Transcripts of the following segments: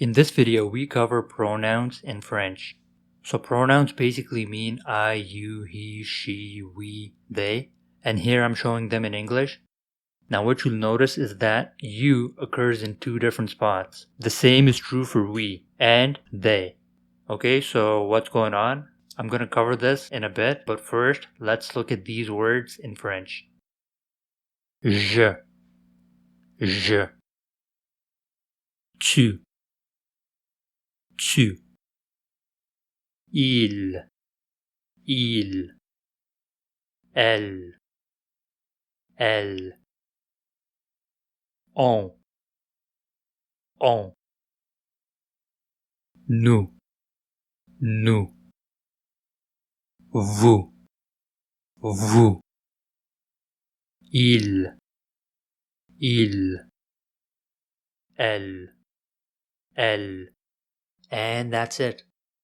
In this video, we cover pronouns in French. So pronouns basically mean I, you, he, she, we, they, and here I'm showing them in English. Now what you'll notice is that you occurs in two different spots. The same is true for we and they. Okay, so what's going on? I'm going to cover this in a bit, but first, let's look at these words in French. Je, tu, il, elle, on, nous, vous, il, elle, and that's it.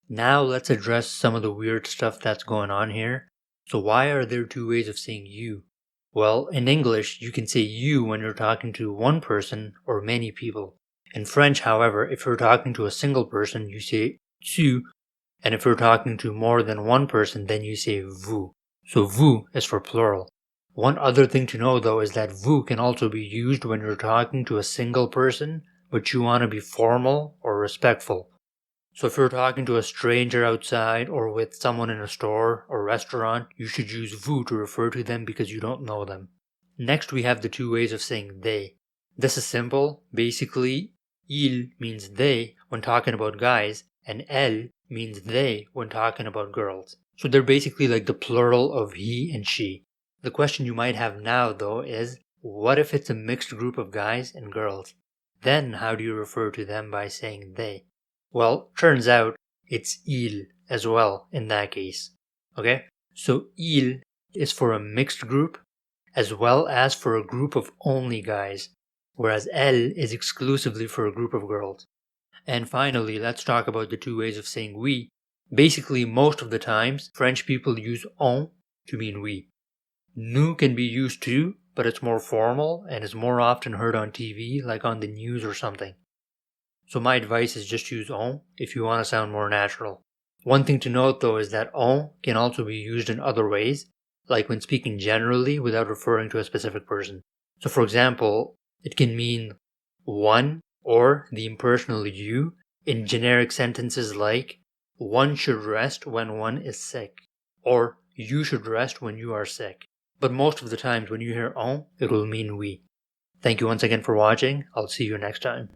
Now let's address some of the weird stuff that's going on here. So why are there two ways of saying you? Well, in English, you can say you when you're talking to one person or many people. In French, however, if you're talking to a single person, you say tu, and if you're talking to more than one person, then you say vous. So vous is for plural. One other thing to know though is that vous can also be used when you're talking to a single person, but you want to be formal or respectful. So if you're talking to a stranger outside or with someone in a store or restaurant, you should use vous to refer to them because you don't know them. Next, we have the two ways of saying they. This is simple. Basically, il means they when talking about guys, and elle means they when talking about girls. So they're basically like the plural of he and she. The question you might have now, though, is what if it's a mixed group of guys and girls? Then how do you refer to them by saying they? Well, turns out it's il as well in that case. Okay? So il is for a mixed group as well as for a group of only guys, whereas elle is exclusively for a group of girls. And finally, let's talk about the two ways of saying we. Basically, most of the times, French people use on to mean we. Nous can be used too, but it's more formal and is more often heard on TV, like on the news or something. So my advice is just use on if you want to sound more natural. One thing to note though is that on can also be used in other ways, like when speaking generally without referring to a specific person. So for example, it can mean one or the impersonal you in generic sentences like one should rest when one is sick, or you should rest when you are sick. But most of the times when you hear on, it will mean we. Thank you once again for watching. I'll see you next time.